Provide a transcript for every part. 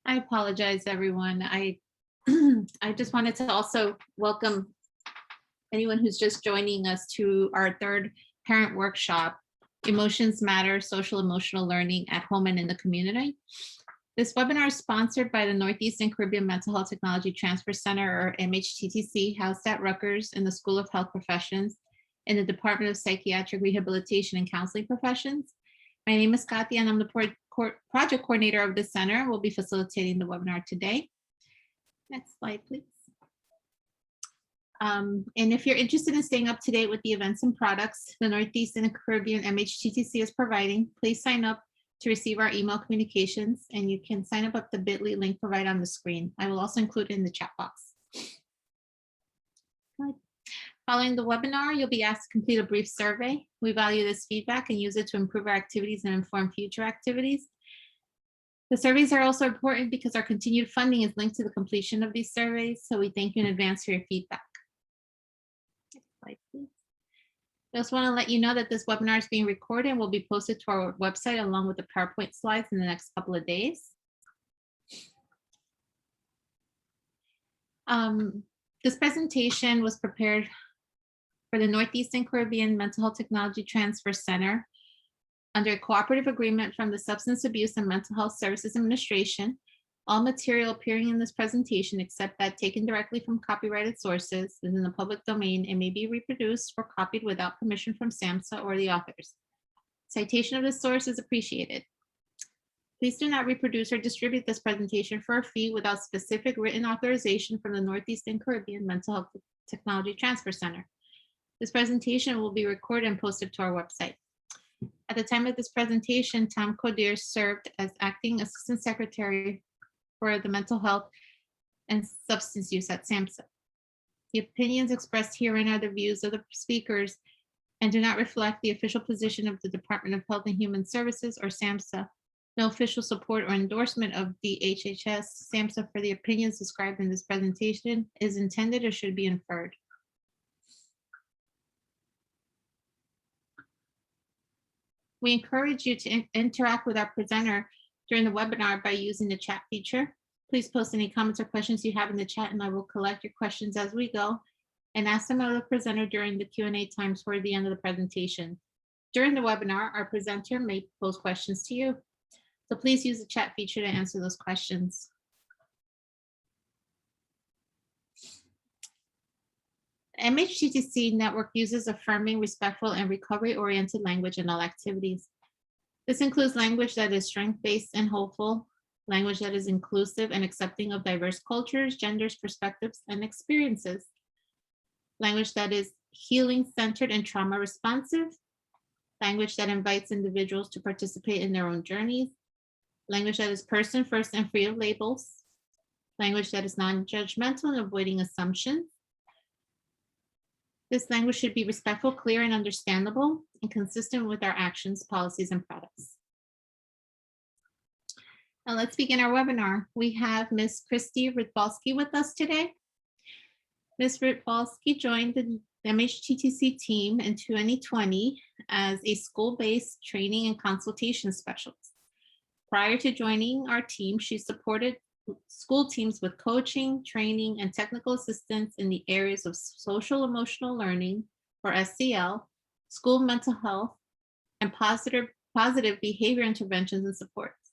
I apologize, everyone. I just wanted to also welcome anyone who's just joining us to our third parent workshop, Emotions Matter, Social Emotional Learning at Home and in the Community. This webinar is sponsored by the Northeast and Caribbean Mental Health Technology Transfer Center, or MHTTC, housed at Rutgers in the School of Health Professions in the Department of Psychiatric Rehabilitation and Counseling Professions. My name is Kathy, and I'm the project coordinator of the center. We'll be facilitating the webinar today. Next slide, please. And if you're interested in staying up to date with the events and products the Northeast and Caribbean MHTTC is providing, please sign up to receive our email communications, and you can sign up at the bit.ly link provided on the screen. I will also include it in the chat box. Following the webinar, you'll be asked to complete a brief survey. We value this feedback and use it to improve our activities and inform future activities. The surveys are also important because our continued funding is linked to the completion of these surveys, so we thank you in advance for your feedback. Next slide, please. I just want to let you know that this webinar is being recorded and will be posted to our website along with the PowerPoint slides in the next couple of days. This presentation was prepared for the Northeast and Caribbean Mental Health Technology Transfer Center under a cooperative agreement from the Substance Abuse and Mental Health Services Administration. All material appearing in this presentation, except that taken directly from copyrighted sources, is in the public domain and may be reproduced or copied without permission from SAMHSA or the authors. Citation of the source is appreciated. Please do not reproduce or distribute this presentation for a fee without specific written authorization from the Northeast and Caribbean Mental Health Technology Transfer Center. This presentation will be recorded and posted to our website. At the time of this presentation, Tom Codir served as Acting Assistant Secretary for the Mental Health and Substance Use at SAMHSA. The opinions expressed herein are the views of the speakers and do not reflect the official position of the Department of Health and Human Services or SAMHSA. No official support or endorsement of the HHS, SAMHSA for the opinions described in this presentation is intended or should be inferred. We encourage you to interact with our presenter during the webinar by using the chat feature. Please post any comments or questions you have in the chat, and I will collect your questions as we go and ask them of the presenter during the Q&A time toward the end of the presentation. During the webinar, our presenter may pose questions to you. So please use the chat feature to answer those questions. MHTTC network uses affirming, respectful, and recovery-oriented language in all activities. This includes language that is strength-based and hopeful, language that is inclusive and accepting of diverse cultures, genders, perspectives, and experiences, language that is healing-centered and trauma-responsive, language that invites individuals to participate in their own journeys, language that is person-first and free of labels, language that is non-judgmental and avoiding assumptions. This language should be respectful, clear, and understandable, and consistent with our actions, policies, and products. Now let's begin our webinar. We have Ms. Christy Rybalski with us today. Ms. Rybalski joined the MHTTC team in 2020 as a school-based training and consultation specialist. Prior to joining our team, she supported school teams with coaching, training, and technical assistance in the areas of social emotional learning, or SEL, school mental health, and positive behavior interventions and supports.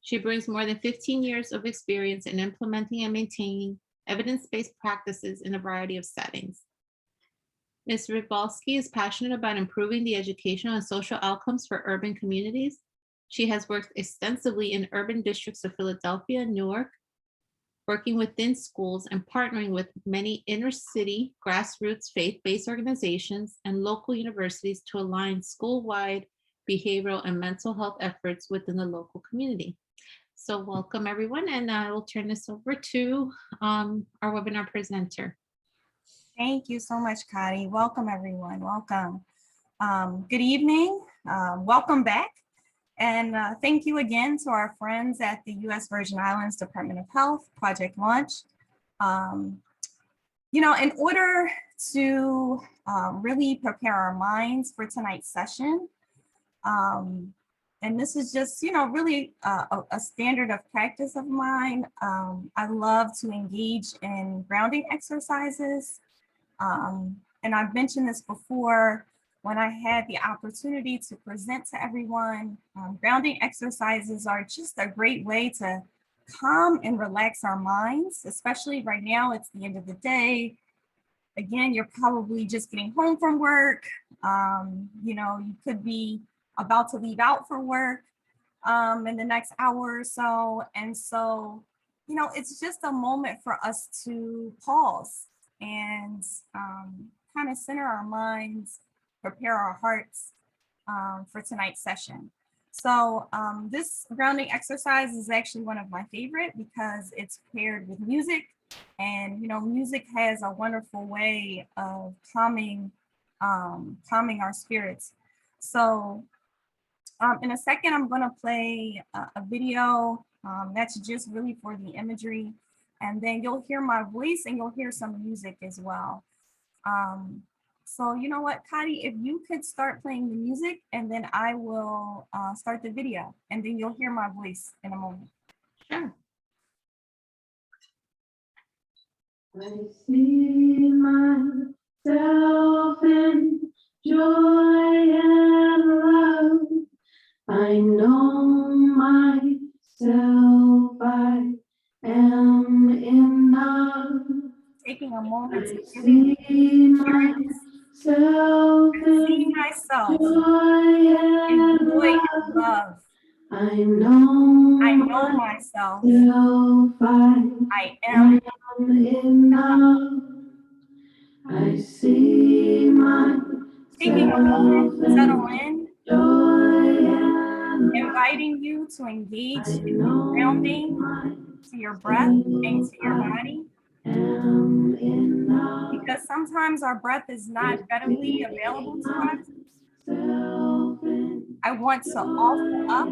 She brings more than 15 years of experience in implementing and maintaining evidence-based practices in a variety of settings. Ms. Rybalski is passionate about improving the educational and social outcomes for urban communities. She has worked extensively in urban districts of Philadelphia and Newark, working within schools and partnering with many inner city grassroots faith-based organizations and local universities to align school-wide behavioral and mental health efforts within the local community. So welcome everyone, and I will turn this over to our webinar presenter. Thank you so much, Kati. Welcome everyone, welcome. Good evening, welcome back. And thank you again to our friends at the U.S. Virgin Islands Department of Health Project Launch. You know, in order to really prepare our minds for tonight's session, And this is just, really a standard of practice of mine. I love to engage in grounding exercises. And I've mentioned this before when I had the opportunity to present to everyone. Grounding exercises are just a great way to calm and relax our minds, especially right now. It's the end of the day. Again, you're probably just getting home from work. You could be about to leave out for work in the next hour or so. And so, it's just a moment for us to pause and kind of center our minds, prepare our hearts for tonight's session. So this grounding exercise is actually one of my favorite because it's paired with music. And, music has a wonderful way of calming our spirits. So in a second, I'm going to play a video that's just really for the imagery. And then you'll hear my voice and you'll hear some music as well. So you know what, Kadi, if you could start playing the music and then I will start the video and then you'll hear my voice in a moment. Sure. I see myself in joy and love. I know myself, I am enough. Taking a moment to see myself in myself joy and love. I know myself. I am enough. I see myself. Taking a moment to settle in. Joy and inviting you to engage in grounding to your breath and to your body. Because sometimes our breath is not readily available to us. I want to offer up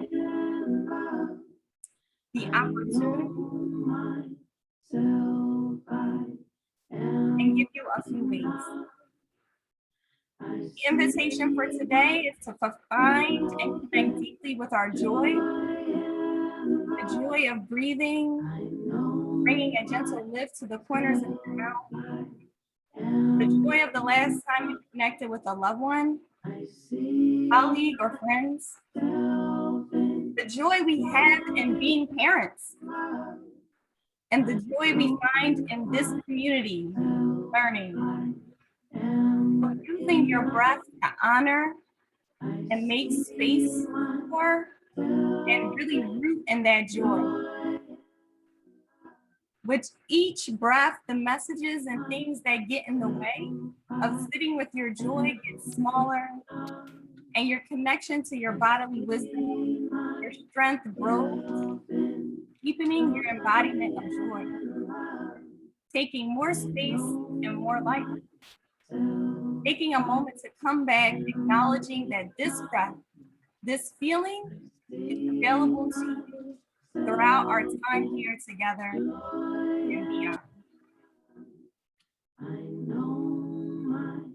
the opportunity and give you a few ways. The invitation for today is to find and connect deeply with our joy, the joy of breathing, bringing a gentle lift to the corners of your mouth, the joy of the last time you connected with a loved one, colleague, or friends, the joy we have in being parents, and the joy we find in this community, learning. So using your breath to honor and make space for and really root in that joy. With each breath, the messages and things that get in the way of sitting with your joy get smaller, and your connection to your bodily wisdom, your strength grows, deepening your embodiment of joy, taking more space and more light. Taking a moment to come back, acknowledging that this breath, this feeling is available to you throughout our time here together and beyond. I know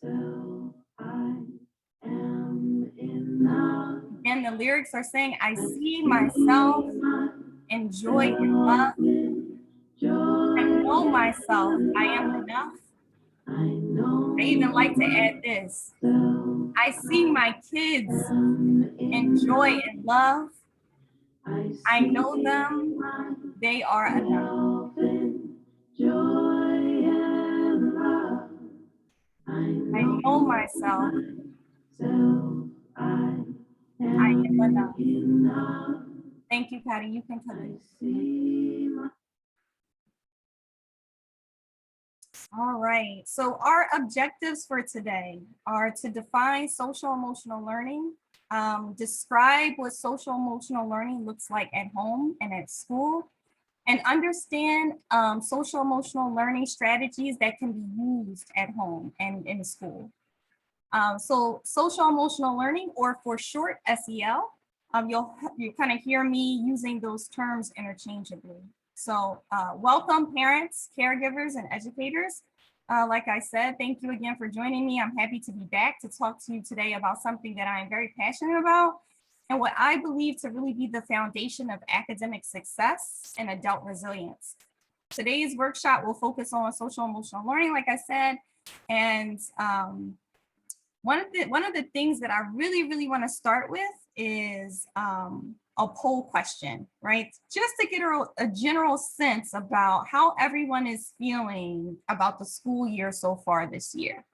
myself, I am enough. And the lyrics are saying, I see myself in joy and love. I know myself, I am enough. I even like to add this. I see my kids in joy and love. I know them, they are enough. I know myself, I am enough. Thank you, Patty. You can come in. All right, so our objectives for today are to define social emotional learning, describe what social emotional learning looks like at home and at school, and understand social emotional learning strategies that can be used at home and in school. So social emotional learning, or for short, SEL, you'll kind of hear me using those terms interchangeably. So welcome parents, caregivers, and educators. Like I said, thank you again for joining me. I'm happy to be back to talk to you today about something that I am very passionate about. and what I believe to really be the foundation of academic success and adult resilience. Today's workshop will focus on social emotional learning, like I said, and one of the things that I really want to start with is a poll question, right? Just to get a general sense about how everyone is feeling about the school year so far this year.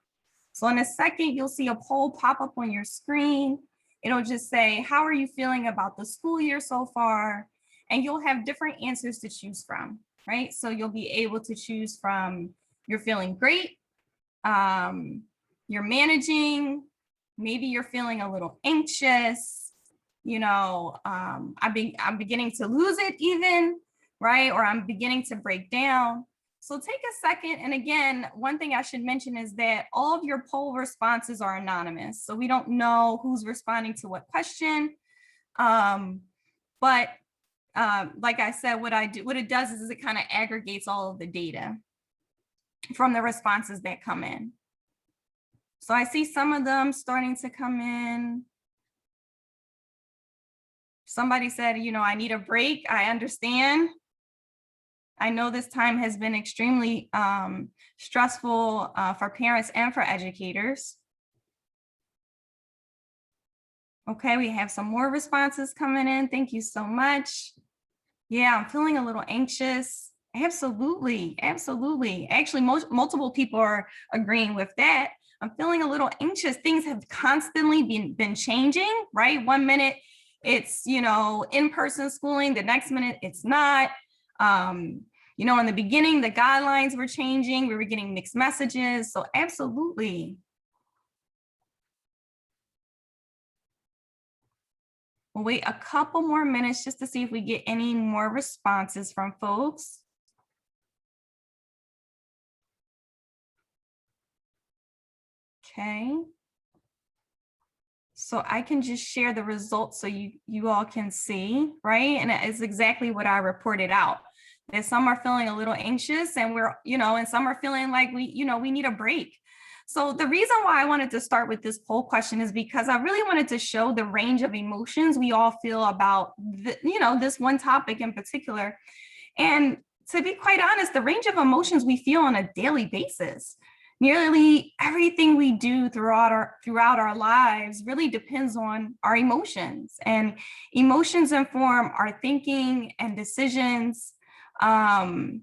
So in a second, you'll see a poll pop up on your screen. It'll just say, how are you feeling about the school year so far? And you'll have different answers to choose from, right? So you'll be able to choose from, you're feeling great, you're managing, maybe you're feeling a little anxious, you know, I'm beginning to lose it even, right? Or I'm beginning to break down. So take a second. And again, one thing I should mention is that all of your poll responses are anonymous. So we don't know who's responding to what question. But like I said, what it does is it kind of aggregates all of the data from the responses that come in. So I see some of them starting to come in. Somebody said, you know, I need a break. I understand. I know this time has been extremely stressful for parents and for educators. Okay, we have some more responses coming in. Thank you so much. Yeah, I'm feeling a little anxious. Absolutely, absolutely. Actually, multiple people are agreeing with that. I'm feeling a little anxious. Things have constantly been changing, right? One minute it's, you know, in-person schooling, the next minute it's not. You know, in the beginning, the guidelines were changing. We were getting mixed messages. So absolutely. We'll wait a couple more minutes just to see if we get any more responses from folks. Okay. So I can just share the results so you all can see, right? And it's exactly what I reported out. That some are feeling a little anxious and we're, you know, and some are feeling like we need a break. So the reason why I wanted to start with this poll question is because I really wanted to show the range of emotions we all feel about, this one topic in particular. And to be quite honest, the range of emotions we feel on a daily basis. Nearly everything we do throughout our lives really depends on our emotions, and emotions inform our thinking and decisions, and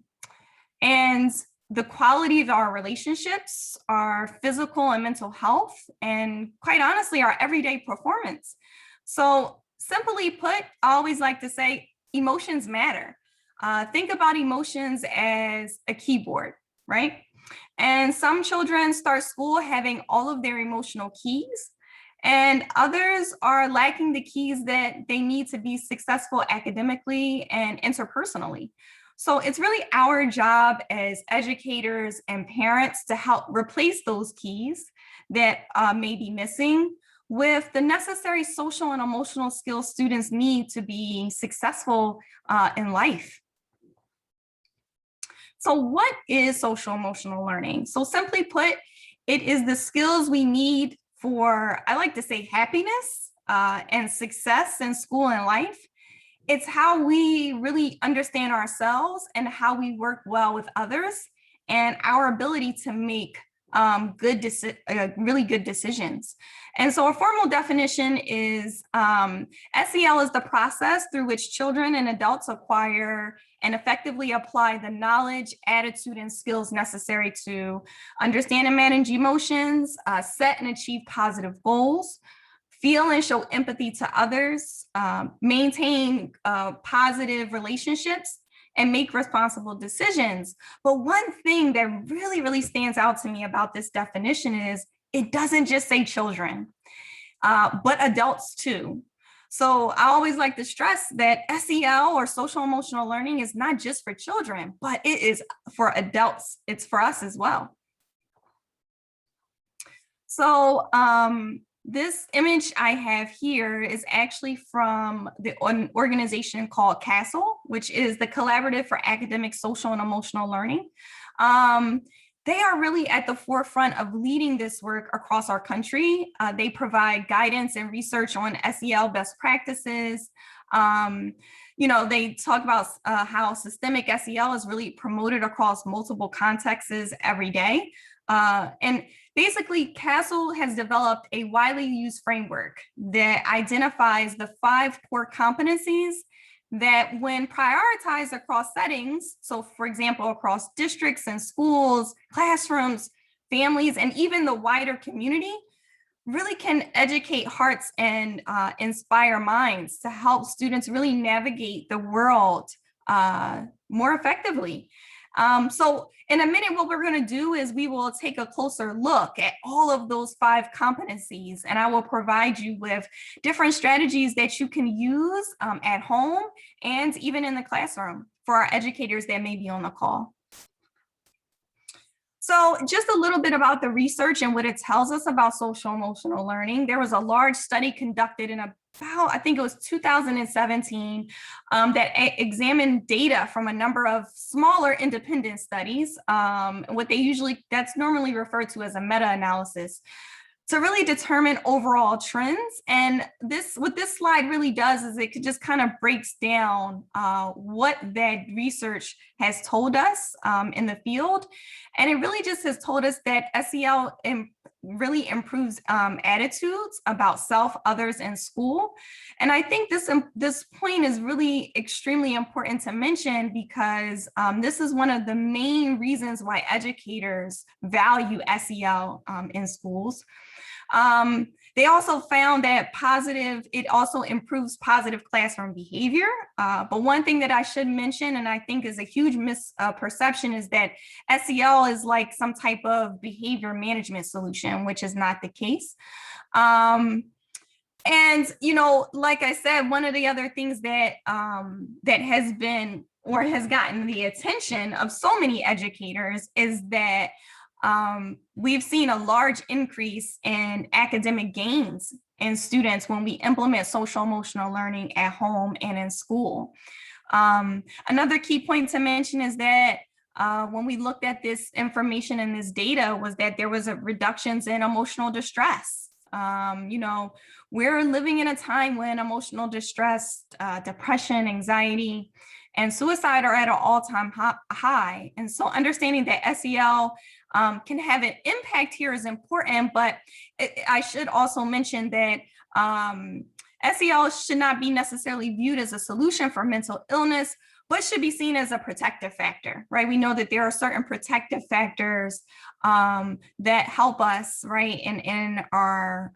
the quality of our relationships, our physical and mental health, and quite honestly, our everyday performance. So simply put, I always like to say emotions matter. Think about emotions as a keyboard, right? And some children start school having all of their emotional keys, and others are lacking the keys that they need to be successful academically and interpersonally. So it's really our job as educators and parents to help replace those keys that may be missing with the necessary social and emotional skills students need to be successful in life. So what is social emotional learning? So simply put, it is the skills we need for, I like to say, happiness and success in school and life. It's how we really understand ourselves and how we work well with others and our ability to make really good decisions. And so a formal definition is SEL is the process through which children and adults acquire and effectively apply the knowledge, attitude, and skills necessary to understand and manage emotions, set and achieve positive goals, feel and show empathy to others, maintain positive relationships, and make responsible decisions. But one thing that really stands out to me about this definition is it doesn't just say children, but adults too. So I always like to stress that SEL, or social emotional learning, is not just for children, but it is for adults. It's for us as well. So this image I have here is actually from an organization called CASTLE, which is the Collaborative for Academic, Social, and Emotional Learning. they are really at the forefront of leading this work across our country. They provide guidance and research on SEL best practices. They talk about how systemic SEL is really promoted across multiple contexts every day. And basically, CASEL has developed a widely used framework that identifies the 5 core competencies that, when prioritized across settings, so for example, across districts and schools, classrooms, families, and even the wider community, really can educate hearts and inspire minds to help students really navigate the world more effectively. So in a minute, what we're going to do is we will take a closer look at all of those 5 competencies, and I will provide you with different strategies that you can use at home and even in the classroom for our educators that may be on the call. So just a little bit about the research and what it tells us about social emotional learning. There was a large study conducted in about, I think it was 2017, that examined data from a number of smaller independent studies, that's normally referred to as a meta-analysis, to really determine overall trends. And what this slide really does is it just kind of breaks down what that research has told us in the field. And it really just has told us that SEL really improves attitudes about self, others, and school. And I think this point is really extremely important to mention, because this is one of the main reasons why educators value SEL in schools. They also found that it also improves positive classroom behavior. But one thing that I should mention, and I think is a huge misperception, is that SEL is like some type of behavior management solution, which is not the case. And, like I said, one of the other things that has been or has gotten the attention of so many educators is that we've seen a large increase in academic gains in students when we implement social emotional learning at home and in school. Another key point to mention is that when we looked at this information and this data, was that there was reductions in emotional distress. We're living in a time when emotional distress, depression, anxiety, and suicide are at an all-time high. And so understanding that SEL can have an impact here is important, but I should also mention that SEL should not be necessarily viewed as a solution for mental illness, but should be seen as a protective factor, right? We know that there are certain protective factors that help us, right, in our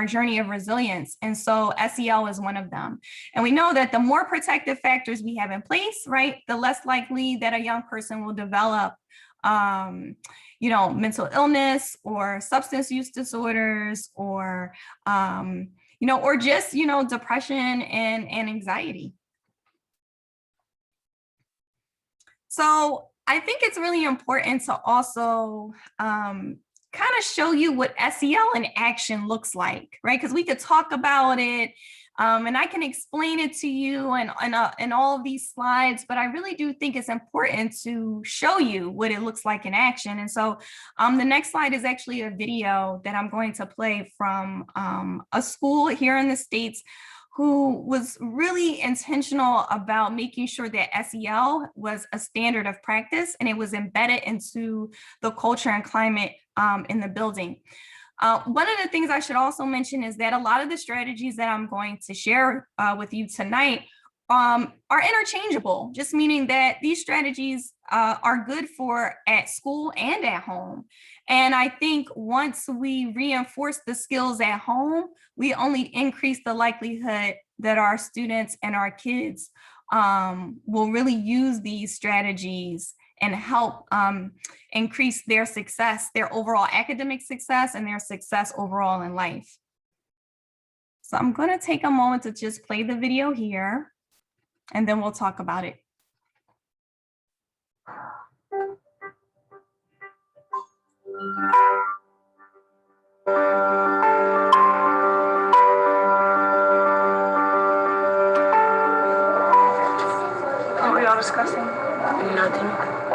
journey of resilience. And so SEL is one of them. And we know that the more protective factors we have in place, right, the less likely that a young person will develop mental illness or substance use disorders, or or just depression and anxiety. So I think it's really important to also kind of show you what SEL in action looks like, right? Because we could talk about it and I can explain it to you and all of these slides, but I really do think it's important to show you what it looks like in action. And so the next slide is actually a video that I'm going to play from a school here in the States who was really intentional about making sure that SEL was a standard of practice and it was embedded into the culture and climate in the building. One of the things I should also mention is that a lot of the strategies that I'm going to share with you tonight are interchangeable, just meaning that these strategies are good for at school and at home. And I think once we reinforce the skills at home, we only increase the likelihood that our students and our kids will really use these strategies and help increase their success, their overall academic success, and their success overall in life. So I'm going to take a moment to just play the video here, and then we'll talk about it. What were y'all discussing? Nothing.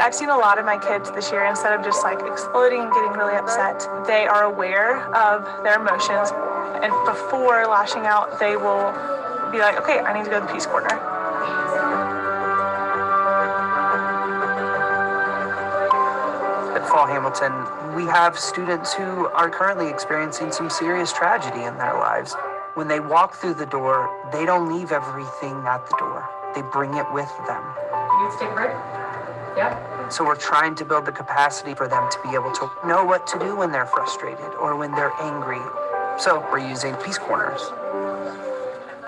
I've seen a lot of my kids this year, instead of just like exploding and getting really upset, they are aware of their emotions, and before lashing out, they will be like, okay, I need to go to the Peace Corner. At Fall Hamilton, we have students who are currently experiencing some serious tragedy in their lives. When they walk through the door, they don't leave everything at the door. They bring it with them. You need to take a break? Yeah. So we're trying to build the capacity for them to be able to know what to do when they're frustrated or when they're angry. So we're using Peace Corners.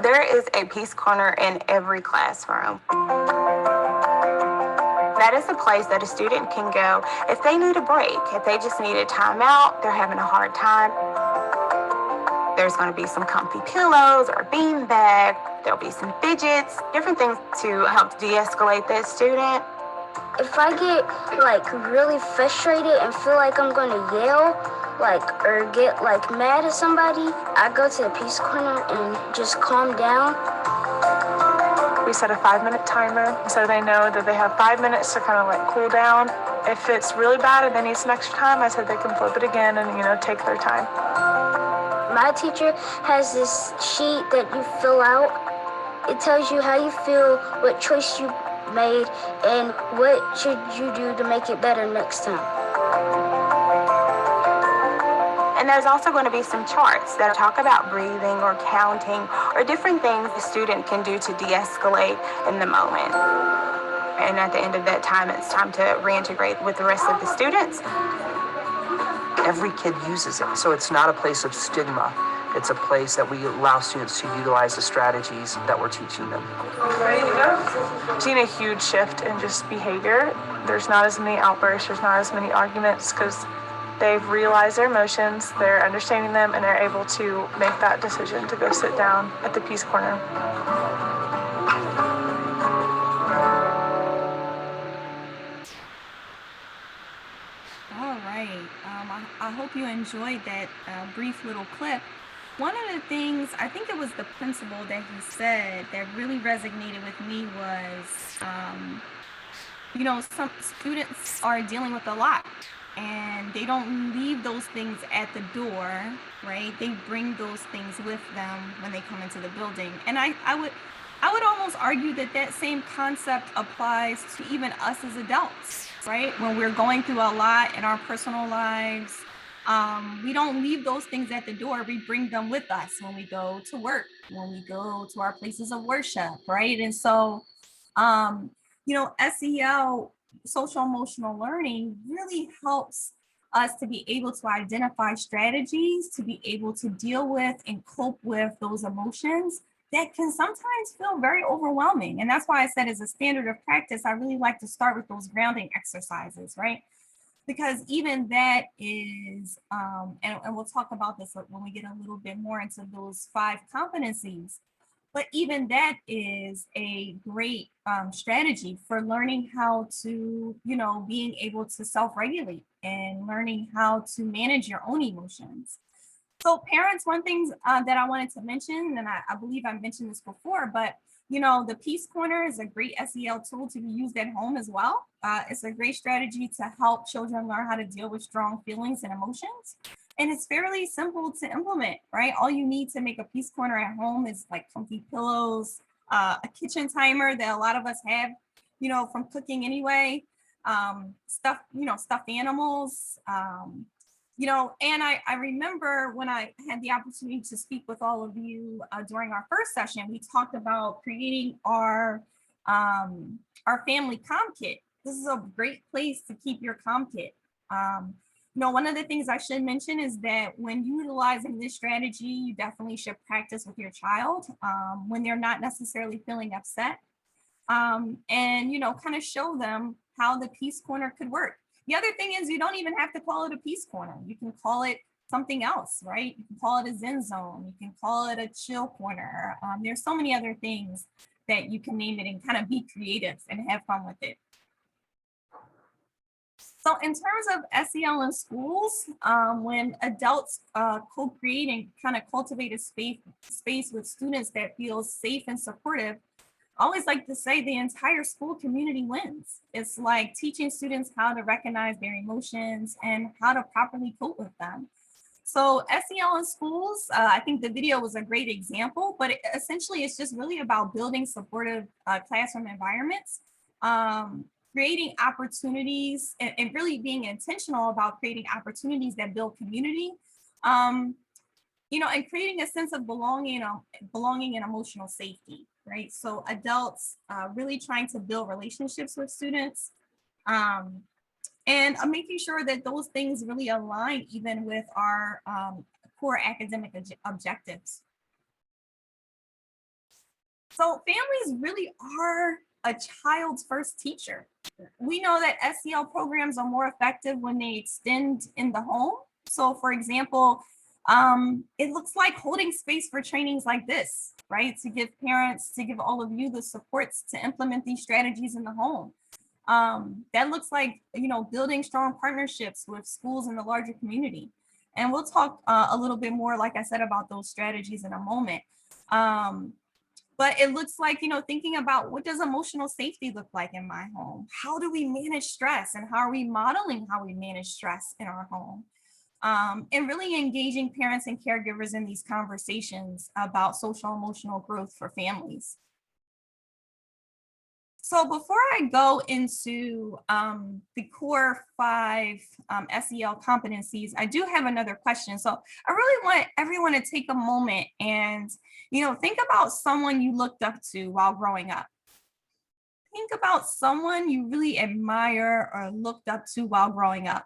There is a Peace Corner in every classroom. That is a place that a student can go if they need a break, if they just need a timeout, they're having a hard time. There's going to be some comfy pillows or a bean bag. There'll be some fidgets, different things to help de-escalate that student. If I get like really frustrated and feel like I'm gonna yell, or get mad at somebody, I go to the Peace Corner and just calm down. We set a 5-minute timer so they know that they have 5 minutes to kind of cool down. If it's really bad and they need some extra time, I said they can flip it again and take their time. My teacher has this sheet that you fill out. It tells you how you feel, what choice you made, and what should you do to make it better next time. And there's also going to be some charts that talk about breathing or counting or different things the student can do to de-escalate in the moment. And at the end of that time, it's time to reintegrate with the rest of the students. Every kid uses it, so it's not a place of stigma. It's a place that we allow students to utilize the strategies that we're teaching them. Ready to go? I've seen a huge shift in just behavior. There's not as many outbursts, there's not as many arguments, because they've realized their emotions, they're understanding them, and they're able to make that decision to go sit down at the Peace Corner. All right. I hope you enjoyed that brief little clip. One of the things, I think it was the principal that he said that really resonated with me was, some students are dealing with a lot and they don't leave those things at the door, right? They bring those things with them when they come into the building. And I would almost argue that same concept applies to even us as adults, right? When we're going through a lot in our personal lives, we don't leave those things at the door. We bring them with us when we go to work, when we go to our places of worship, right? And so, SEL, social emotional learning, really helps us to be able to identify strategies, to be able to deal with and cope with those emotions that can sometimes feel very overwhelming. And that's why I said, as a standard of practice, I really like to start with those grounding exercises, right? Because even that is, and we'll talk about this when we get a little bit more into those 5 competencies, but even that is a great strategy for learning how to, being able to self-regulate and learning how to manage your own emotions. So parents, one thing that I wanted to mention, and I believe I mentioned this before, but the Peace Corner is a great SEL tool to be used at home as well. It's a great strategy to help children learn how to deal with strong feelings and emotions. And it's fairly simple to implement, right? All you need to make a Peace Corner at home is comfy pillows, a kitchen timer that a lot of us have, from cooking anyway, stuffed animals, and I remember when I had the opportunity to speak with all of you during our first session, we talked about creating our family comm kit. This is a great place to keep your comm kit. One of the things I should mention is that when utilizing this strategy, you definitely should practice with your child when they're not necessarily feeling upset, and kind of show them how the Peace Corner could work. The other thing is, you don't even have to call it a Peace Corner. You can call it something else, right? You can call it a Zen zone. You can call it a chill corner. There's so many other things that you can name it and kind of be creative and have fun with it. So in terms of SEL in schools, when adults co-create and kind of cultivate a space with students that feels safe and supportive, always like to say the entire school community wins. It's like teaching students how to recognize their emotions and how to properly cope with them. So SEL in schools, I think the video was a great example, but essentially it's just really about building supportive classroom environments, creating opportunities and really being intentional about creating opportunities that build community, and creating a sense of belonging and emotional safety, right? So adults really trying to build relationships with students, and making sure that those things really align even with our core academic objectives. So families really are a child's first teacher. We know that SEL programs are more effective when they extend in the home. So for example, it looks like holding space for trainings like this, right? To give parents, to give all of you the supports to implement these strategies in the home. That looks like, building strong partnerships with schools in the larger community. And we'll talk a little bit more, like I said, about those strategies in a moment. But it looks like, thinking about what does emotional safety look like in my home? How do we manage stress, and how are we modeling how we manage stress in our home? And really engaging parents and caregivers in these conversations about social emotional growth for families. So before I go into the core 5 SEL competencies, I do have another question. So I really want everyone to take a moment and, think about someone you looked up to while growing up. Think about someone you really admire or looked up to while growing up.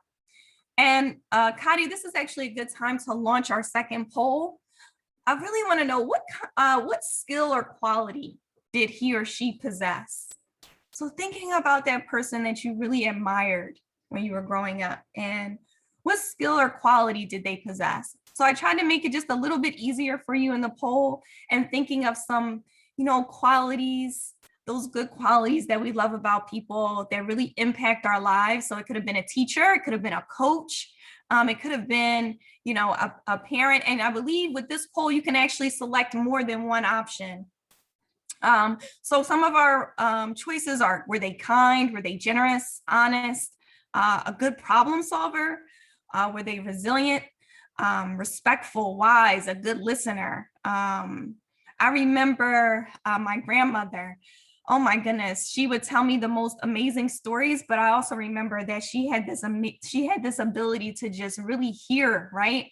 And Kadi, this is actually a good time to launch our second poll. I really want to know what skill or quality did he or she possess? So thinking about that person that you really admired when you were growing up, and what skill or quality did they possess? So I tried to make it just a little bit easier for you in the poll, and thinking of some, qualities, those good qualities that we love about people that really impact our lives. So it could have been a teacher, it could have been a coach, it could have been, a parent. And I believe with this poll, you can actually select more than one option. So some of our choices are, were they kind? Were they generous, honest, a good problem solver? Were they resilient, respectful, wise, a good listener? I remember my grandmother. Oh my goodness, she would tell me the most amazing stories, but I also remember that she had this ability to just really hear, right?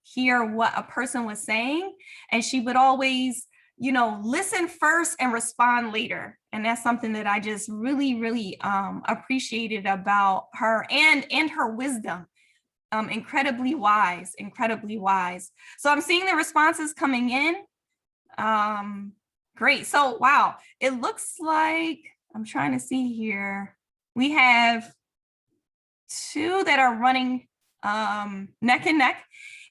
Hear what a person was saying, and she would always listen first and respond later. And that's something that I just really appreciated about her, and her wisdom. Incredibly wise. So I'm seeing the responses coming in. Great. So, wow, it looks like, I'm trying to see here, we have 2 that are running neck and neck.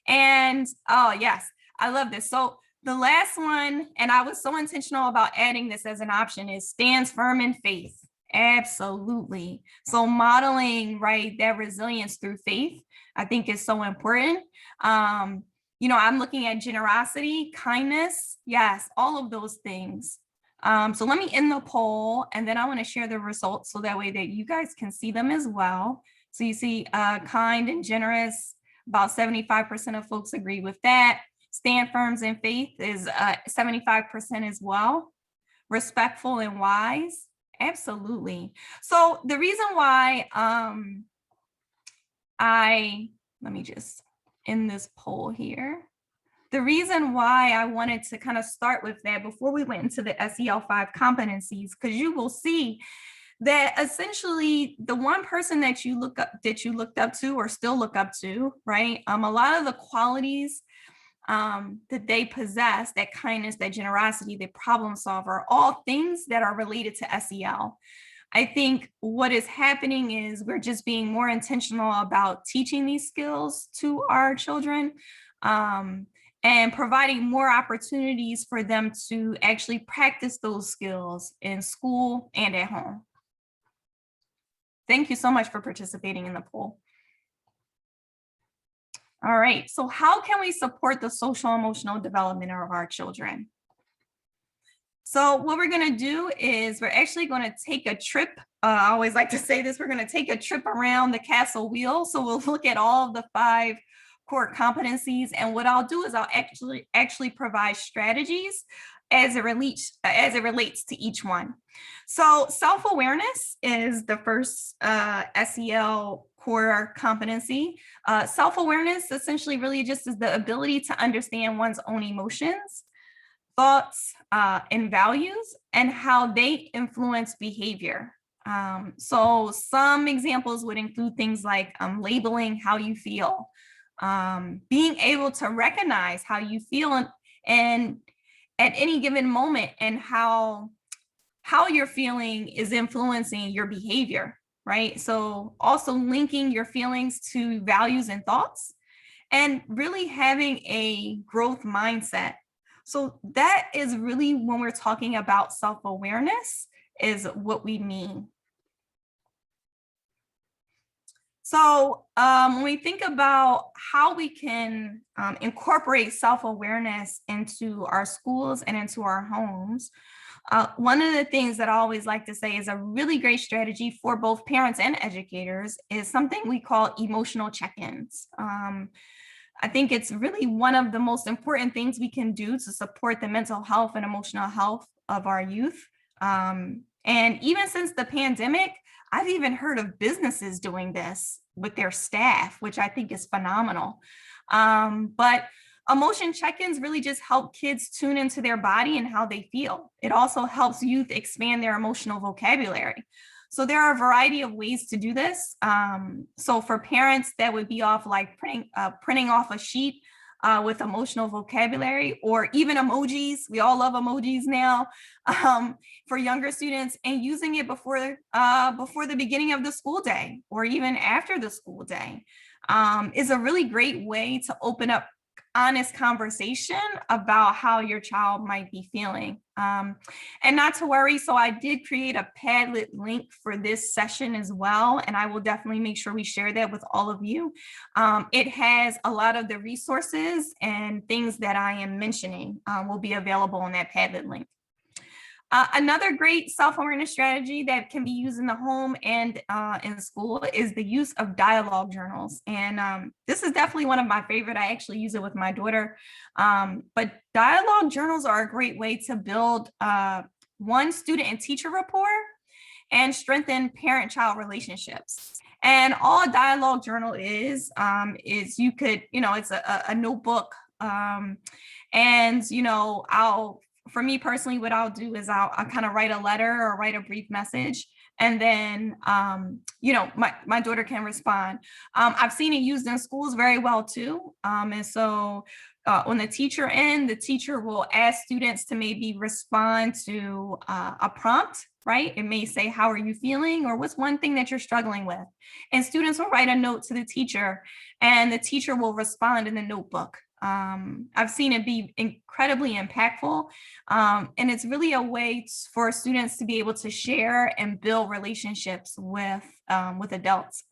And oh yes, I love this. So the last one, and I was so intentional about adding this as an option, is stands firm in faith. Absolutely. So modeling, right, that resilience through faith, I think is so important. I'm looking at generosity, kindness, yes, all of those things. So let me end the poll, and then I want to share the results so that way that you guys can see them as well. So you see kind and generous, about 75% of folks agree with that. Stand firm in faith is 75% as well. Respectful and wise, absolutely. So the reason why let me just end this poll here. The reason why I wanted to kind of start with that before we went into the SEL 5 competencies, because you will see that essentially the one person that you looked up to or still look up to, right? A lot of the qualities that they possess, that kindness, that generosity, that problem solver, all things that are related to SEL. I think what is happening is we're just being more intentional about teaching these skills to our children, and providing more opportunities for them to actually practice those skills in school and at home. Thank you so much for participating in the poll. All right, so how can we support the social emotional development of our children? So what we're going to do is we're actually going to take a trip. I always like to say this, we're going to take a trip around the castle wheel. So we'll look at all of the 5 core competencies. And what I'll do is I'll actually provide strategies as it relates to each one. So self-awareness is the first SEL core competency. Self-awareness essentially really just is the ability to understand one's own emotions, thoughts, and values, and how they influence behavior. So some examples would include things like labeling how you feel, being able to recognize how you feel and at any given moment, and how you're feeling is influencing your behavior, right? So also linking your feelings to values and thoughts, and really having a growth mindset. So that is really when we're talking about self-awareness is what we mean. So when we think about how we can incorporate self-awareness into our schools and into our homes, one of the things that I always like to say is a really great strategy for both parents and educators is something we call emotional check-ins. I think it's really one of the most important things we can do to support the mental health and emotional health of our youth. And even since the pandemic, I've even heard of businesses doing this with their staff, which I think is phenomenal. But emotion check-ins really just help kids tune into their body and how they feel. It also helps youth expand their emotional vocabulary. So there are a variety of ways to do this. So for parents, that would be off like printing off a sheet with emotional vocabulary, or even emojis. We all love emojis now. For younger students, and using it before the beginning of the school day, or even after the school day, is a really great way to open up honest conversation about how your child might be feeling. And not to worry, so I did create a Padlet link for this session as well, and I will definitely make sure we share that with all of you. It has a lot of the resources and things that I am mentioning will be available on that Padlet link. Another great self-awareness strategy that can be used in the home and in school is the use of dialogue journals. And this is definitely one of my favorite. I actually use it with my daughter. But dialogue journals are a great way to build one, student and teacher rapport, and strengthen parent-child relationships. And all a dialogue journal is you could, it's a notebook. And, for me personally, what I'll do is I'll kind of write a letter or write a brief message, and then, my daughter can respond. I've seen it used in schools very well too. And so when the teacher will ask students to maybe respond to a prompt, right? It may say, how are you feeling? Or what's one thing that you're struggling with? And students will write a note to the teacher, and the teacher will respond in the notebook. I've seen it be incredibly impactful, and it's really a way for students to be able to share and build relationships with adults.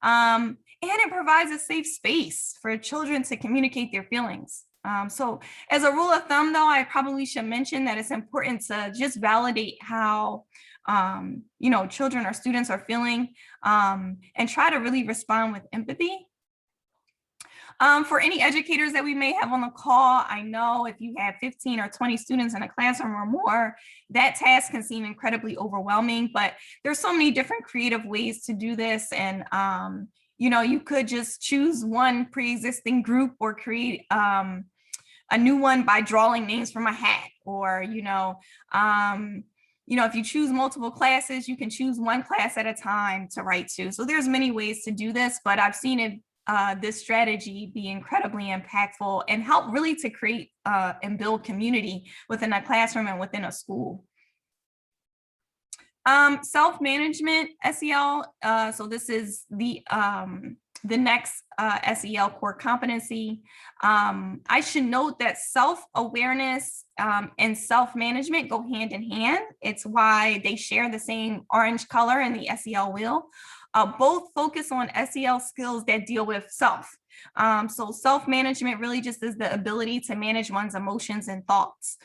And it provides a safe space for children to communicate their feelings. So as a rule of thumb, though, I probably should mention that it's important to just validate how children or students are feeling, and try to really respond with empathy. For any educators that we may have on the call, I know if you have 15 or 20 students in a classroom or more, that task can seem incredibly overwhelming, but there's so many different creative ways to do this. And, you could just choose one pre-existing group, or create a new one by drawing names from a hat, or, if you choose multiple classes, you can choose one class at a time to write to. So there's many ways to do this, but I've seen it this strategy be incredibly impactful and help really to create and build community within a classroom and within a school. Self-management SEL. So this is the next SEL core competency. I should note that self-awareness and self-management go hand in hand. It's why they share the same orange color in the SEL wheel. Both focus on SEL skills that deal with self. So self-management really just is the ability to manage one's emotions and thoughts.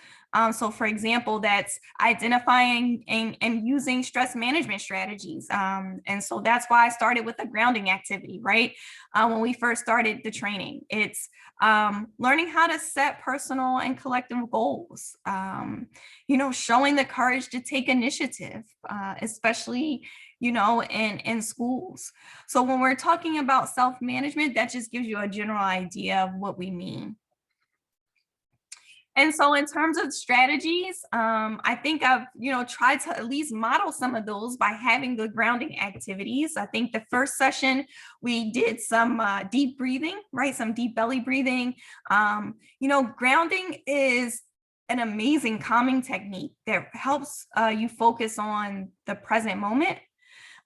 So for example, that's identifying and using stress management strategies. And so that's why I started with the grounding activity, right? When we first started the training, it's learning how to set personal and collective goals, showing the courage to take initiative, especially in schools. So when we're talking about self-management, that just gives you a general idea of what we mean. And so in terms of strategies, I think I've, tried to at least model some of those by having the grounding activities. I think the first session, we did some deep breathing, right? Some deep belly breathing. Grounding is an amazing calming technique that helps you focus on the present moment.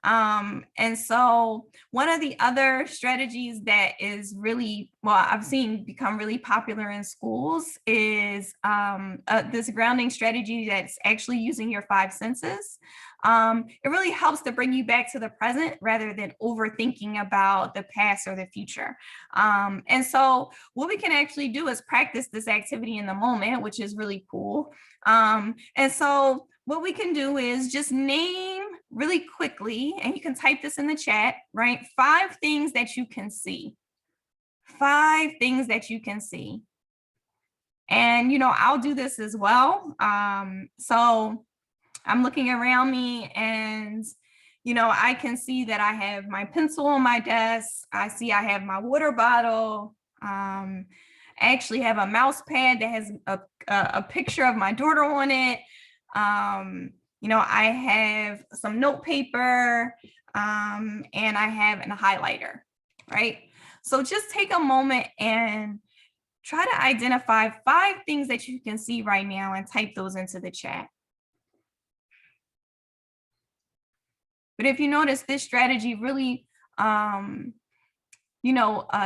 And so one of the other strategies that is really, I've seen become really popular in schools is this grounding strategy that's actually using your 5 senses. It really helps to bring you back to the present rather than overthinking about the past or the future. And so what we can actually do is practice this activity in the moment, which is really cool. And so what we can do is just name really quickly, and you can type this in the chat, right? 5 things that you can see. 5 things that you can see. And, I'll do this as well. So I'm looking around me and, I can see that I have my pencil on my desk. I see I have my water bottle. I actually have a mouse pad that has a picture of my daughter on it. I have some note paper, and I have a highlighter, right? So just take a moment and try to identify 5 things that you can see right now and type those into the chat. But if you notice, this strategy really,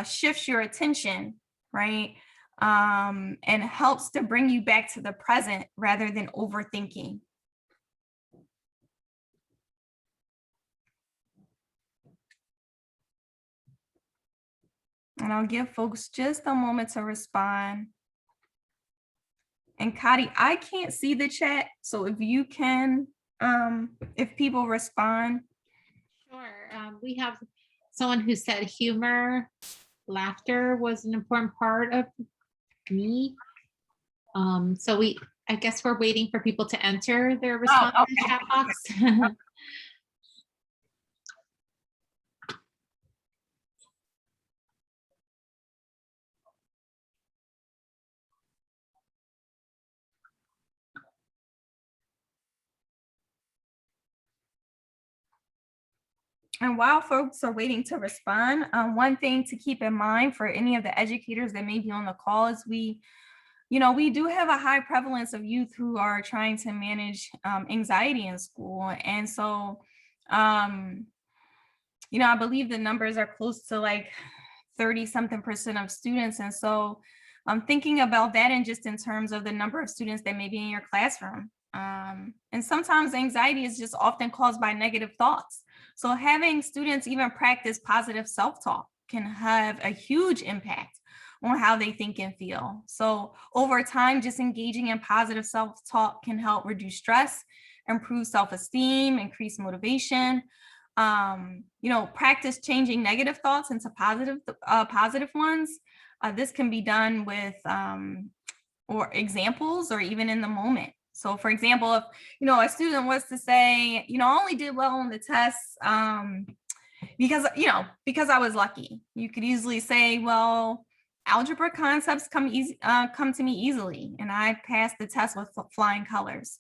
shifts your attention, right? And helps to bring you back to the present rather than overthinking. And I'll give folks just a moment to respond. And Kadi, I can't see the chat. So if you can, if people respond. Sure. We have someone who said humor, laughter was an important part of me. So I guess we're waiting for people to enter their response in the chat box. And while folks are waiting to respond, one thing to keep in mind for any of the educators that may be on the call is we do have a high prevalence of youth who are trying to manage anxiety in school. And so, I believe the numbers are close to like 30-something% of students. And so I'm thinking about that and just in terms of the number of students that may be in your classroom. And sometimes anxiety is just often caused by negative thoughts. So having students even practice positive self-talk can have a huge impact on how they think and feel. So over time, just engaging in positive self-talk can help reduce stress, improve self-esteem, increase motivation. Practice changing negative thoughts into positive ones. This can be done with or examples or even in the moment. So for example, if, a student was to say, I only did well on the tests because I was lucky. You could easily say, well, algebra concepts come to me easily, and I passed the test with flying colors.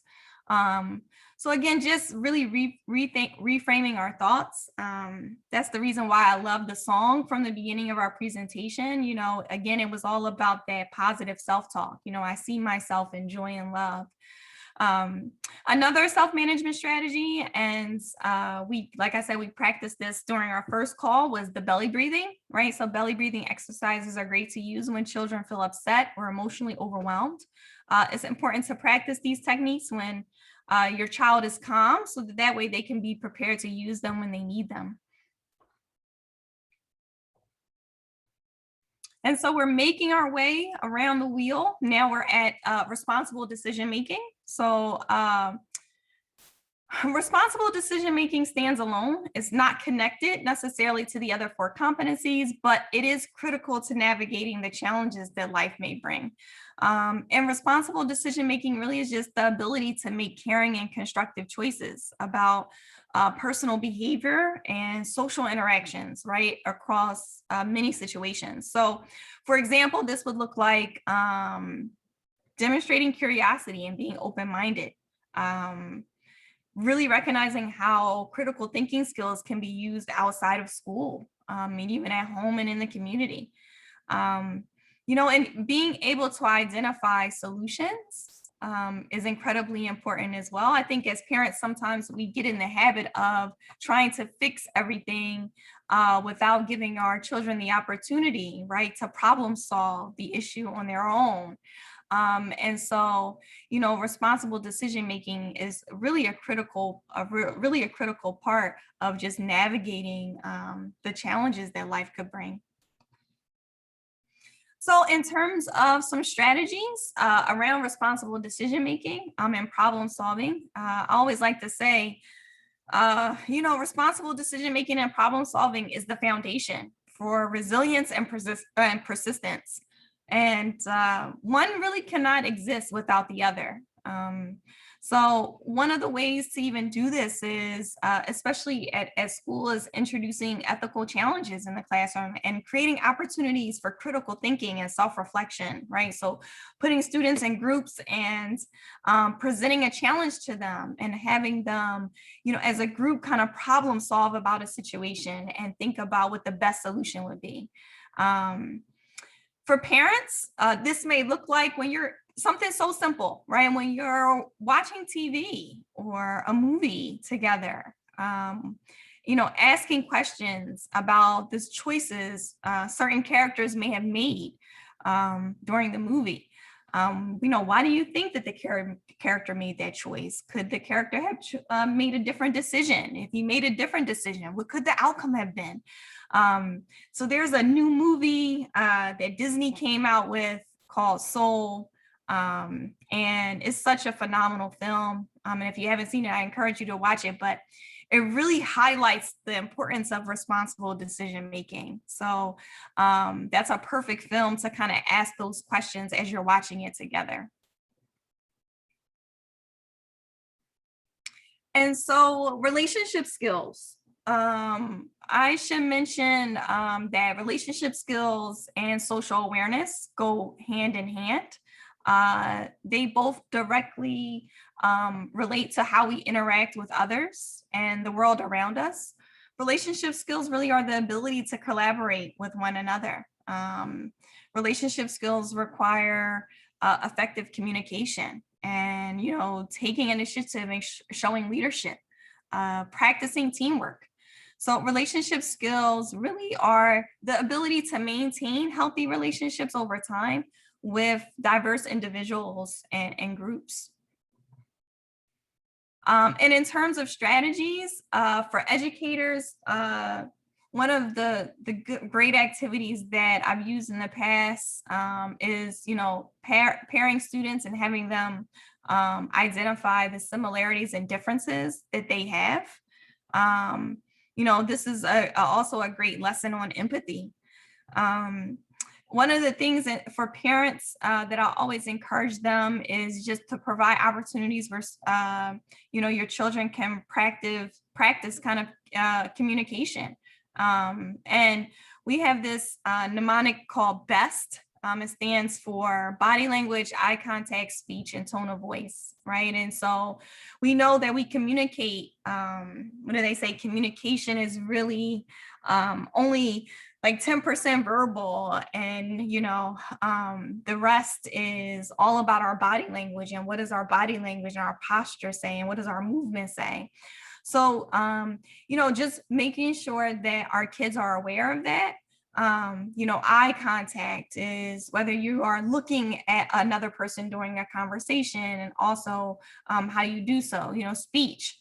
So again, just really reframing our thoughts. That's the reason why I love the song from the beginning of our presentation. Again, it was all about that positive self-talk. I see myself in joy and love. Another self-management strategy, and like I said, we practiced this during our first call, was the belly breathing, right? So belly breathing exercises are great to use when children feel upset or emotionally overwhelmed. It's important to practice these techniques when your child is calm, so that way they can be prepared to use them when they need them. And so we're making our way around the wheel. Now we're at responsible decision making. So responsible decision making stands alone. It's not connected necessarily to the other 4 competencies, but it is critical to navigating the challenges that life may bring. And responsible decision making really is just the ability to make caring and constructive choices about personal behavior and social interactions, right, across many situations. So, for example, this would look like demonstrating curiosity and being open-minded. Really recognizing how critical thinking skills can be used outside of school, and even at home and in the community. You know, and being able to identify solutions is incredibly important as well. I think as parents, sometimes we get in the habit of trying to fix everything without giving our children the opportunity, right, to problem solve the issue on their own. And so, you know, responsible decision making is really a critical part of just navigating the challenges that life could bring. So in terms of some strategies around responsible decision making and problem solving, I always like to say, you know, responsible decision making and problem solving is the foundation for resilience and persistence. And one really cannot exist without the other. So one of the ways to even do this is, especially at school, is introducing ethical challenges in the classroom and creating opportunities for critical thinking and self-reflection, right? So putting students in groups and presenting a challenge to them and having them, you know, as a group kind of problem solve about a situation and think about what the best solution would be. For parents, this may look like when you're something so simple, right? When you're watching TV or a movie together, you know, asking questions about the choices certain characters may have made during the movie. You know, why do you think that the character made that choice? Could the character have made a different decision? If he made a different decision, what could the outcome have been? So there's a new movie that Disney came out with called Soul. And it's such a phenomenal film. And if you haven't seen it, I encourage you to watch it, but it really highlights the importance of responsible decision making. So that's a perfect film to kind of ask those questions as you're watching it together. And so relationship skills. I should mention that relationship skills and social awareness go hand in hand. They both directly relate to how we interact with others and the world around us. Relationship skills really are the ability to collaborate with one another. Relationship skills require effective communication and, you know, taking initiative and showing leadership, practicing teamwork. So relationship skills really are the ability to maintain healthy relationships over time with diverse individuals and groups. And in terms of strategies for educators, one of the great activities that I've used in the past is, you know, pairing students and having them identify the similarities and differences that they have. You know, this is also a great lesson on empathy. One of the things that for parents that I always encourage them is just to provide opportunities where, you know, your children can practice kind of communication. And we have this mnemonic called BEST. It stands for body language, eye contact, speech, and tone of voice, right? And so we know that we communicate, what do they say? Communication is really only like 10% verbal, and, you know, the rest is all about our body language and what does our body language and our posture say and what does our movement say. So, you know, just making sure that our kids are aware of that. You know, eye contact is whether you are looking at another person during a conversation and also how you do so, you know, speech.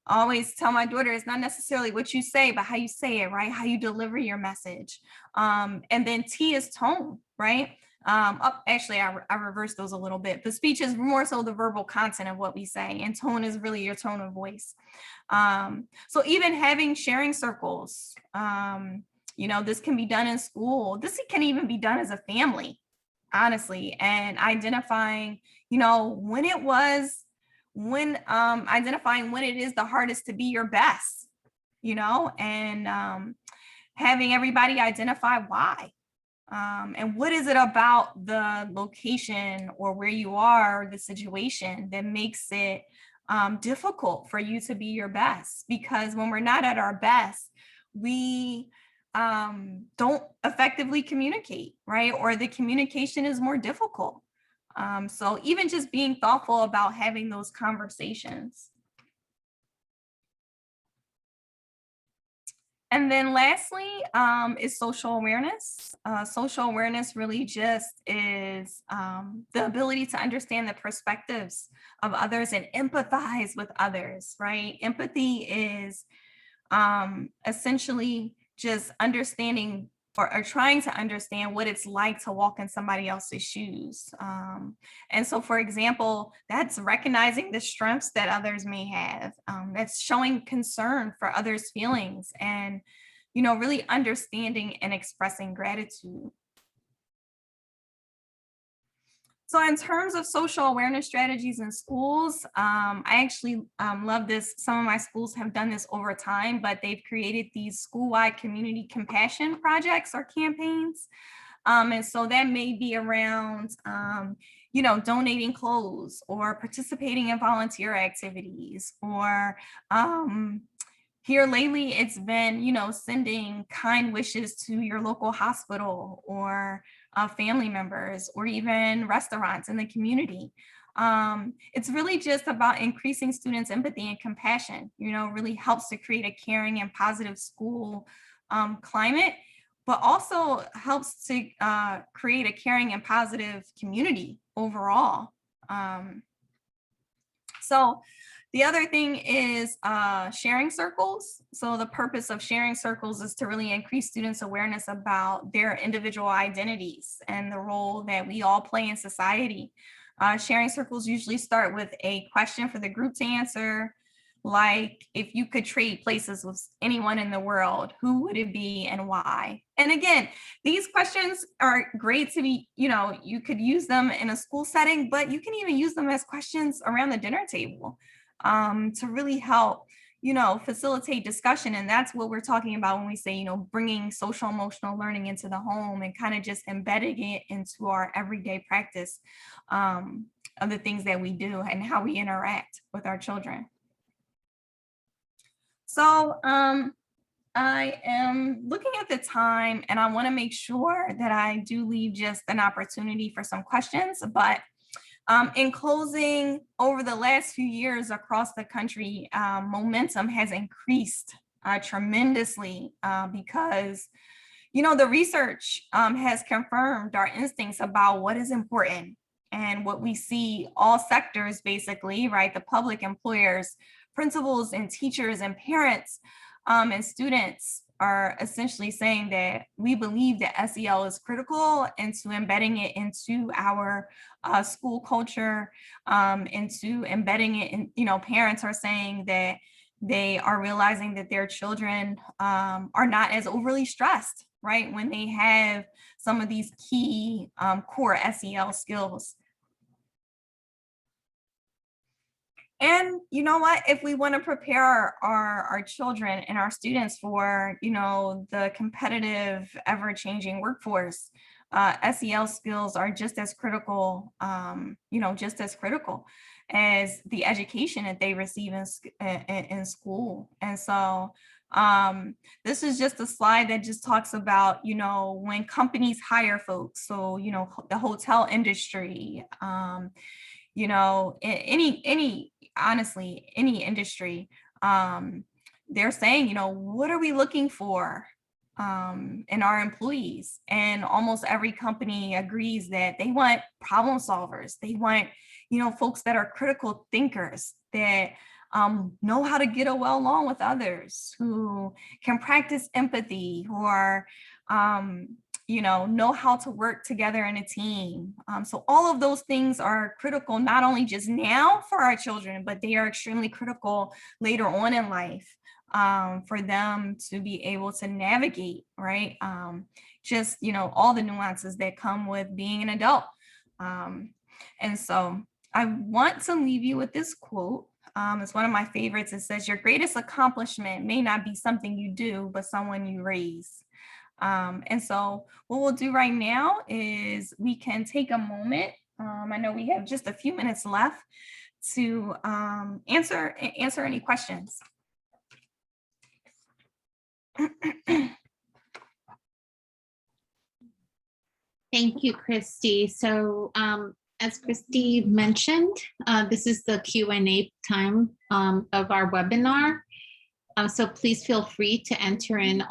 always tell my daughter, it's not necessarily what you say, but how you say it, right? How you deliver your message. And then T is tone, right? Actually, I reversed those a little bit, but speech is more so the verbal content of what we say, and tone is really your tone of voice. So even having sharing circles, this can be done in school. This can even be done as a family, honestly, and identifying, identifying when it is the hardest to be your best, and having everybody identify why. And what is it about the location or where you are, or the situation, that makes it difficult for you to be your best? Because when we're not at our best, we don't effectively communicate, right? Or the communication is more difficult. So even just being thoughtful about having those conversations. And then lastly is social awareness. Social awareness really just is the ability to understand the perspectives of others and empathize with others, right? Empathy is essentially just understanding or trying to understand what it's like to walk in somebody else's shoes. And so, for example, that's recognizing the strengths that others may have. That's showing concern for others' feelings and, really understanding and expressing gratitude. So in terms of social awareness strategies in schools, I actually love this. Some of my schools have done this over time, but they've created these school-wide community compassion projects or campaigns. And so that may be around, donating clothes or participating in volunteer activities, or here lately, it's been, sending kind wishes to your local hospital or family members, or even restaurants in the community. It's really just about increasing students' empathy and compassion, really helps to create a caring and positive school climate, but also helps to create a caring and positive community overall. So the other thing is sharing circles. So the purpose of sharing circles is to really increase students' awareness about their individual identities and the role that we all play in society. Sharing circles usually start with a question for the group to answer, like, if you could trade places with anyone in the world, who would it be and why? And again, these questions are great to be, you could use them in a school setting, but you can even use them as questions around the dinner table to really help, facilitate discussion. And that's what we're talking about when we say, bringing social emotional learning into the home and kind of just embedding it into our everyday practice of the things that we do and how we interact with our children. So I am looking at the time, and I want to make sure that I do leave just an opportunity for some questions. But in closing, over the last few years across the country, momentum has increased tremendously because, the research has confirmed our instincts about what is important, and what we see all sectors, basically, right? The public, employers, principals and teachers and parents and students are essentially saying that we believe that SEL is critical into embedding it into our school culture, into embedding it in, parents are saying that they are realizing that their children are not as overly stressed, right, when they have some of these key core SEL skills. And you know what, if we want to prepare our children and our students for, the competitive, ever-changing workforce, SEL skills are just as critical, as the education that they receive in school. And so this is just a slide that just talks about, when companies hire folks. So, the hotel industry, honestly, any industry, they're saying, what are we looking for in our employees? And almost every company agrees that they want problem solvers. They want, folks that are critical thinkers, that know how to get along with others, who can practice empathy, who are, know how to work together in a team. So all of those things are critical, not only just now for our children, but they are extremely critical later on in life, for them to be able to navigate, right? Just, all the nuances that come with being an adult. And so I want to leave you with this quote. It's one of my favorites. It says, "Your greatest accomplishment may not be something you do, but someone you raise." And so what we'll do right now is we can take a moment. I know we have just a few minutes left to answer any questions. Thank you, Christy. So as Christy mentioned, this is the Q&A time of our webinar. So please feel free to enter in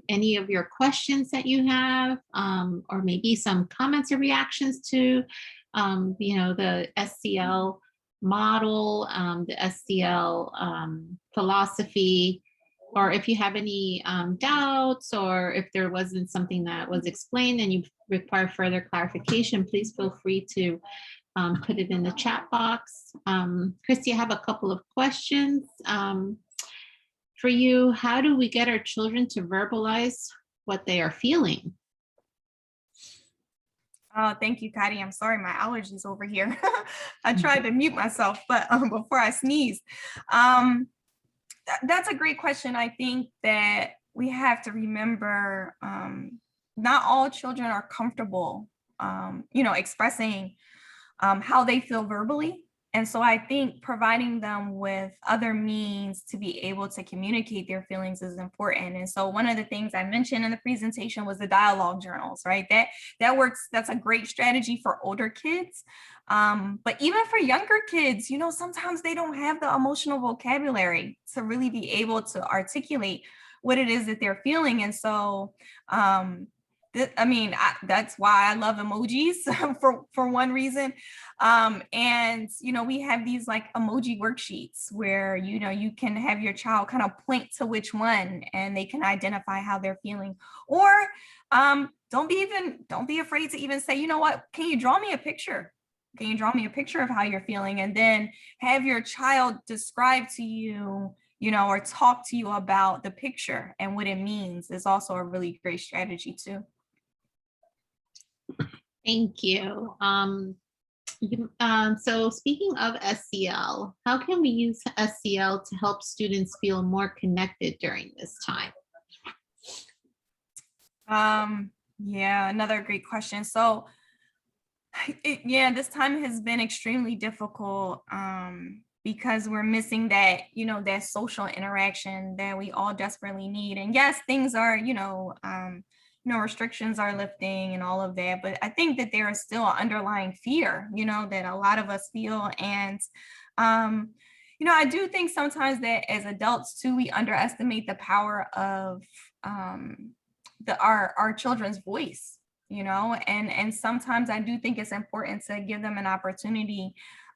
any of your questions that you have, or maybe some comments or reactions to, the SCL model, the SCL philosophy, or if you have any doubts, or if there wasn't something that was explained and you require further clarification, please feel free to put it in the chat box. Christy, I have a couple of questions for you. How do we get our children to verbalize what they are feeling? Oh, thank you, Patty. I'm sorry, my allergies over here. I tried to mute myself, but before I sneeze. That's a great question. I think that we have to remember not all children are comfortable, expressing how they feel verbally. And so I think providing them with other means to be able to communicate their feelings is important. And so one of the things I mentioned in the presentation was the dialogue journals, right? That works. That's a great strategy for older kids. But even for younger kids, sometimes they don't have the emotional vocabulary to really be able to articulate what it is that they're feeling. And so that's why I love emojis for one reason. And, we have these like emoji worksheets where, you can have your child kind of point to which one and they can identify how they're feeling. Or don't be afraid to even say, you know what, can you draw me a picture? Can you draw me a picture of how you're feeling? And then have your child describe to you, or talk to you about the picture and what it means is also a really great strategy too. Thank you. So speaking of SCL, how can we use SCL to help students feel more connected during this time? Yeah, another great question. So this time has been extremely difficult because we're missing that, that social interaction that we all desperately need. And yes, things are, restrictions are lifting and all of that, but I think that there is still an underlying fear, that a lot of us feel. And, I do think sometimes that as adults too, we underestimate the power of our children's voice, and sometimes I do think it's important to give them an opportunity,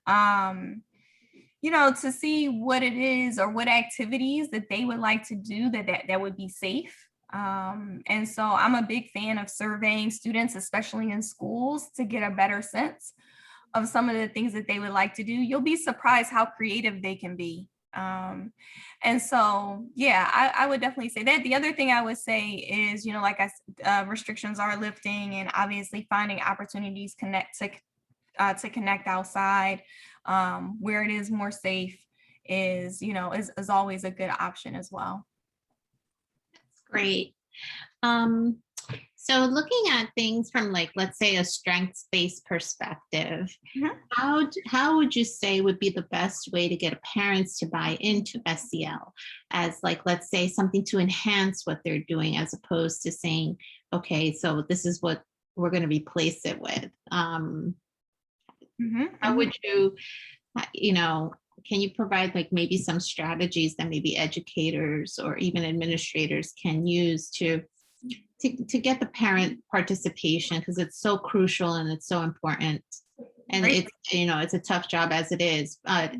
to see what it is or what activities that they would like to do that would be safe. And so I'm a big fan of surveying students, especially in schools, to get a better sense of some of the things that they would like to do. You'll be surprised how creative they can be. And so, I would definitely say that. The other thing I would say is, like restrictions are lifting, and obviously finding opportunities to connect outside where it is more safe is always a good option as well. Great. So looking at things from let's say a strengths-based perspective, how would you say would be the best way to get parents to buy into SCL as let's say something to enhance what they're doing, as opposed to saying, okay, so this is what we're going to replace it with? How would you, can you provide maybe some strategies that maybe educators or even administrators can use to get the parent participation, because it's so crucial and it's so important, and it's a tough job as it is, but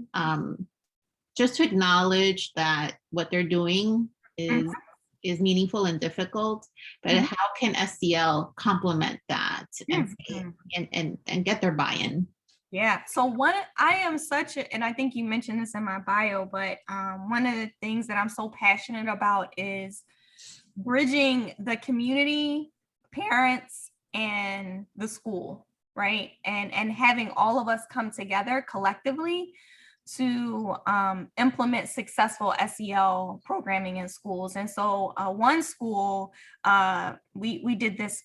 just to acknowledge that what they're doing is meaningful and difficult, but Mhm. how can SEL complement that and, Mhm. and get their buy-in? Yeah. So I am such a, and I think you mentioned this in my bio, but one of the things that I'm so passionate about is bridging the community, parents, and the school, right? And having all of us come together collectively to implement successful SEL programming in schools. And so one school, we did this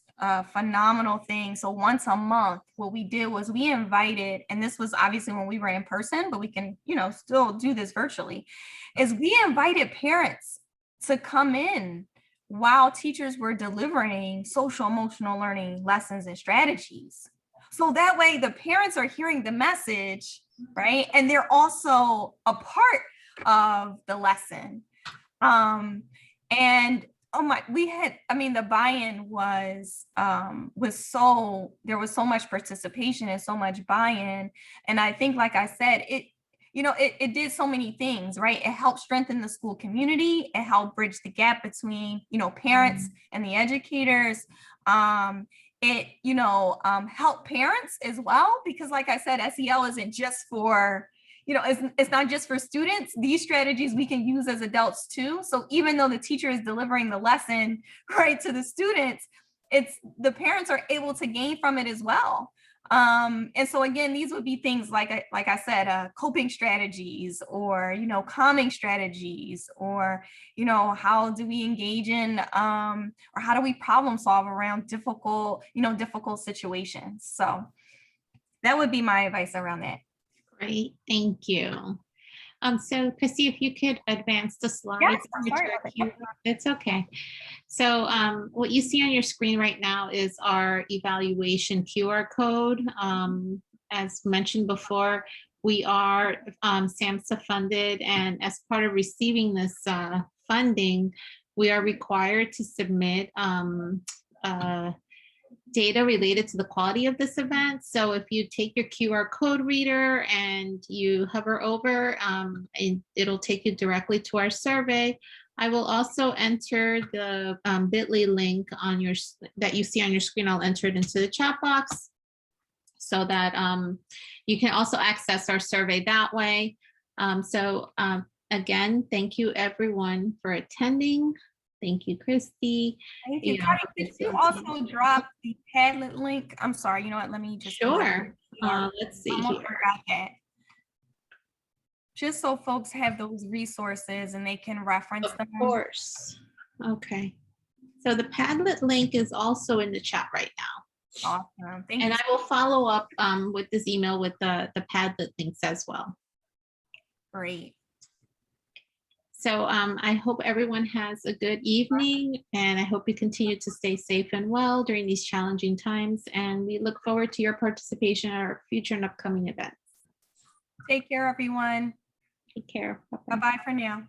phenomenal thing. So once a month, what we did was we invited, and this was obviously when we were in person, but we can, still do this virtually, is we invited parents to come in while teachers were delivering social emotional learning lessons and strategies. So that way the parents are hearing the message, right? And they're also a part of the lesson. And oh my, the buy-in was there was so much participation and so much buy-in. And I think, like I said, it did so many things, right? It helped strengthen the school community. It helped bridge the gap between, parents and the educators. It helped parents as well, because like I said, SEL isn't just for, it's not just for students. These strategies we can use as adults too. So even though the teacher is delivering the lesson right to the students, the parents are able to gain from it as well. And so again, these would be things like I said, coping strategies, or calming strategies, or how do we engage in or how do we problem solve around difficult situations. So that would be my advice around that. Great, thank you. So Christy, if you could advance the slides. Yes, I'm sorry about that. It's okay. So what you see on your screen right now is our evaluation QR code. As mentioned before, we are SAMHSA funded, and as part of receiving this funding, we are required to submit data related to the quality of this event. So if you take your QR code reader and you hover over, it'll take you directly to our survey. I will also enter the bit.ly link that you see on your screen. I'll enter it into the chat box so that you can also access our survey that way. Again, thank you everyone for attending. Thank you, Christy. Thank you. Connie, could you also drop the Padlet link? I'm sorry, you know what, let me just. Sure. Let's see here. That. Just so folks have those resources and they can reference them. Of course. Okay. So the Padlet link is also in the chat right now. Awesome. Thank you. And I will follow up with this email with the Padlet links as well. Great. So I hope everyone has a good evening, and I hope you continue to stay safe and well during these challenging times. And we look forward to your participation in our future and upcoming events. Take care, everyone. Take care. Bye-bye for now.